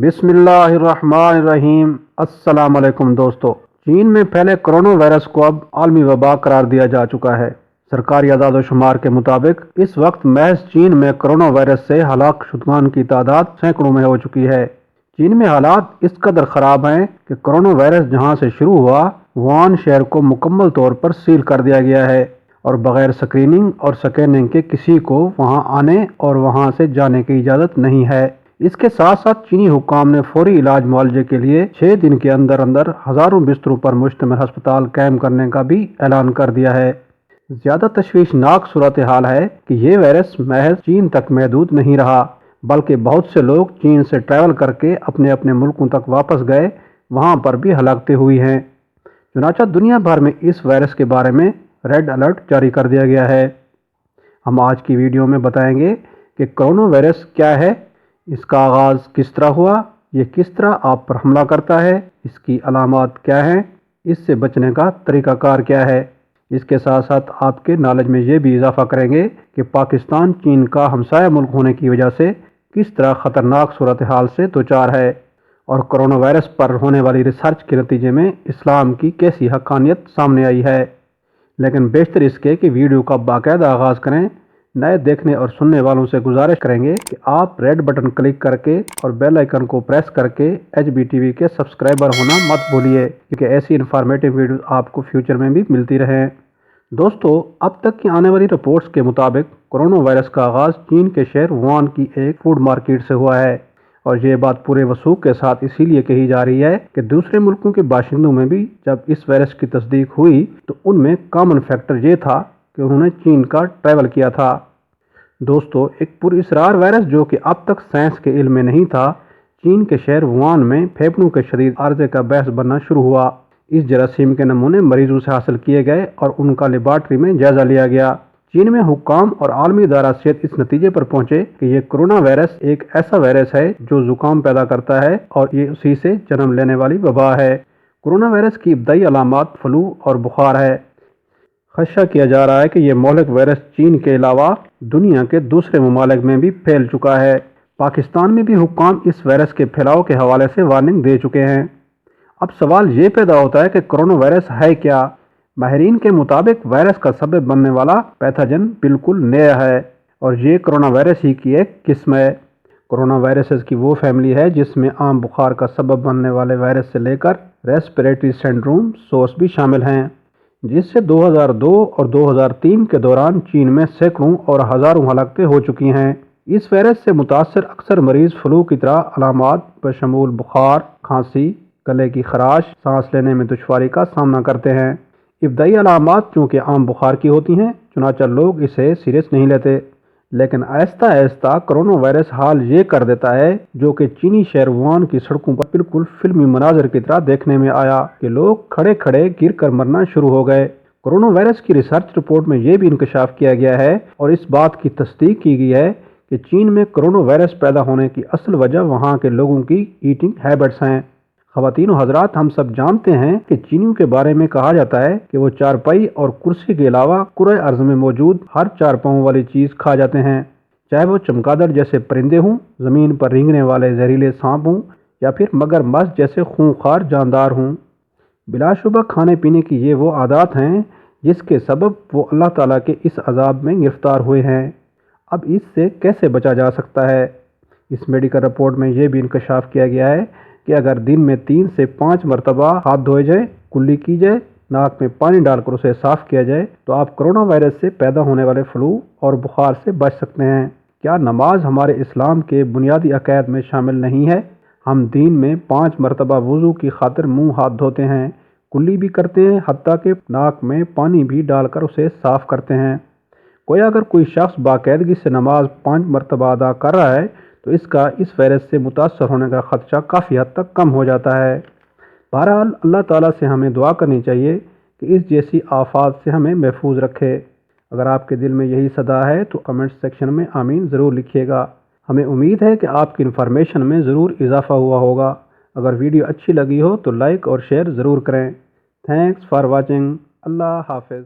बिस्मिल्लाहिर्रहमानिर्रहीम। अस्सलाम वालेकुम दोस्तों। चीन में पहले कोरोना वायरस को अब आलमी वबा करार दिया जा चुका है। सरकारी आदाद-ओ-शुमार के मुताबिक इस वक्त महज चीन में कोरोना वायरस से हलाक शुदगान की तादाद सैकड़ों में हो चुकी है। चीन में हालात इस कदर ख़राब हैं कि कोरोना वायरस जहां से शुरू हुआ वुहान शहर को मुकम्मल तौर पर सील कर दिया गया है और बगैर स्क्रीनिंग और स्कैनिंग के किसी को वहां आने और वहां से जाने की इजाज़त नहीं है। इसके साथ साथ चीनी हुक्काम ने फौरी इलाज मुआवजे के लिए 6 दिन के अंदर अंदर हज़ारों बिस्तरों पर मुश्तमिल अस्पताल कायम करने का भी ऐलान कर दिया है। ज़्यादा तशवीशनाक सूरत हाल है कि ये वायरस महज चीन तक महदूद नहीं रहा, बल्कि बहुत से लोग चीन से ट्रैवल करके अपने अपने मुल्कों तक वापस गए, वहाँ पर भी हलाकतें हुई हैं। चुनांचे दुनिया भर में इस वायरस के बारे में रेड अलर्ट जारी कर दिया गया है। हम आज की वीडियो में बताएंगे कि कोरोना वायरस क्या है, इसका आगाज़ किस तरह हुआ, ये किस तरह आप पर हमला करता है, इसकी अलामात क्या हैं, इससे बचने का तरीक़ाकार क्या है। इसके साथ साथ आपके नॉलेज में ये भी इजाफा करेंगे कि पाकिस्तान चीन का हमसाया मुल्क होने की वजह से किस तरह ख़तरनाक सूरत हाल से दोचार है और कोरोना वायरस पर होने वाली रिसर्च के नतीजे में इस्लाम की कैसी हक़ानियत सामने आई है। लेकिन बेशतर इसके कि वीडियो का बाकायदा आगाज़ करें। नए देखने और सुनने वालों से गुजारिश करेंगे कि आप रेड बटन क्लिक करके और बेल आइकन को प्रेस करके HBTV के सब्सक्राइबर होना मत भूलिए, क्योंकि ऐसी इन्फॉर्मेटिव वीडियो आपको फ्यूचर में भी मिलती रहें। दोस्तों, अब तक की आने वाली रिपोर्ट्स के मुताबिक कोरोना वायरस का आगाज़ चीन के शहर वुहान की एक फूड मार्केट से हुआ है और ये बात पूरे वसूख के साथ इसीलिए कही जा रही है कि दूसरे मुल्कों के बाशिंदों में भी जब इस वायरस की तस्दीक हुई तो उनमें कॉमन फैक्टर ये था कि उन्होंने चीन का ट्रैवल किया था। दोस्तों, एक पुरअसरार वायरस जो कि अब तक साइंस के इल्म में नहीं था, चीन के शहर वुहान में फेफड़ों के शदीद आर्जे का बहस बनना शुरू हुआ। इस जरासीम के नमूने मरीजों से हासिल किए गए और उनका लेबॉर्ट्री में जायजा लिया गया। चीन में हुक्काम और आलमी इदारा सेहत इस नतीजे पर पहुंचे कि यह कोरोना वायरस एक ऐसा वायरस है जो जुकाम पैदा करता है और ये उसी से जन्म लेने वाली वबा है। कोरोना वायरस की इब्तदाई अलामात फ्लू और बुखार है। खदशा किया जा रहा है कि यह मौलिक वायरस चीन के अलावा दुनिया के दूसरे ममालिक में भी फैल चुका है। पाकिस्तान में भी हुक्काम इस वायरस के फैलाव के हवाले से वार्निंग दे चुके हैं। अब सवाल ये पैदा होता है कि कोरोना वायरस है क्या। माहिरीन के मुताबिक वायरस का सबब बनने वाला पैथोजन बिल्कुल नया है और ये कोरोना वायरस ही की एक किस्म है। कोरोना वायरसेस की वो फैमिली है जिसमें आम बुखार का सबब बनने वाले वायरस से लेकर रेस्पिरेटरी सिंड्रोम सोर्स भी शामिल हैं, जिससे 2002 और 2003 के दौरान चीन में सैकड़ों और हज़ारों हलाकतें हो चुकी हैं। इस वायरस से मुतासर अक्सर मरीज फ्लू की तरह अलामात बशमूल बुखार, खांसी, गले की खराश, सांस लेने में दुश्वारी का सामना करते हैं। इब्तदाई अलामात चूँकि आम बुखार की होती हैं, चुनांचे लोग इसे सीरियस नहीं लेते, लेकिन आहिस्ता आहिस्ता कोरोना वायरस हाल ये कर देता है जो कि चीनी शहर वुहान की सड़कों पर बिल्कुल फिल्मी मनाजर की तरह देखने में आया कि लोग खड़े खड़े गिर कर मरना शुरू हो गए। कोरोना वायरस की रिसर्च रिपोर्ट में यह भी इंकशाफ किया गया है और इस बात की तस्दीक की गई है कि चीन में कोरोना वायरस पैदा होने की असल वजह वहाँ के लोगों की ईटिंग हैबिट्स हैं। ख़वातीन व हज़रात, हम सब जानते हैं कि चीनियों के बारे में कहा जाता है कि वो चारपाई और कुर्सी के अलावा कुरे अर्ज में मौजूद हर 4 पाँव वाली चीज़ खा जाते हैं, चाहे वो चमगादड़ जैसे परिंदे हों, ज़मीन पर रेंगने वाले जहरीले सांप हों या फिर मगरमच्छ जैसे खूंखार जानदार हों। बिलाशुबा खाने पीने की ये वो आदत हैं जिसके सबब वो अल्लाह ताला के इस अजाब में गिरफ्तार हुए हैं। अब इससे कैसे बचा जा सकता है? इस मेडिकल रिपोर्ट में यह भी इंकशाफ किया गया है कि अगर दिन में 3 से 5 मरतबा हाथ धोए जाए, कुल्ली की जाए, नाक में पानी डालकर उसे साफ़ किया जाए तो आप कोरोना वायरस से पैदा होने वाले फ्लू और बुखार से बच सकते हैं। क्या नमाज हमारे इस्लाम के बुनियादी अक़ायद में शामिल नहीं है? हम दिन में 5 मरतबा वज़ू की खातिर मुंह हाथ धोते हैं, कुल्ली भी करते हैं, हत्ता के नाक में पानी भी डालकर उसे साफ़ करते हैं। अगर कोई शख्स बाकायदगी से नमाज 5 मरतबा अदा कर रहा है तो इसका इस वायरस से मुतासर होने का ख़दशा काफ़ी हद तक कम हो जाता है। बहरहाल अल्लाह ताला से हमें दुआ करनी चाहिए कि इस जैसी आफात से हमें महफूज रखे। अगर आपके दिल में यही सदा है तो कमेंट सेक्शन में आमीन ज़रूर लिखिएगा। हमें उम्मीद है कि आपकी इन्फॉर्मेशन में ज़रूर इजाफ़ा हुआ होगा। अगर वीडियो अच्छी लगी हो तो लाइक और शेयर ज़रूर करें। Thanks for watching. अल्लाह हाफ़िज़।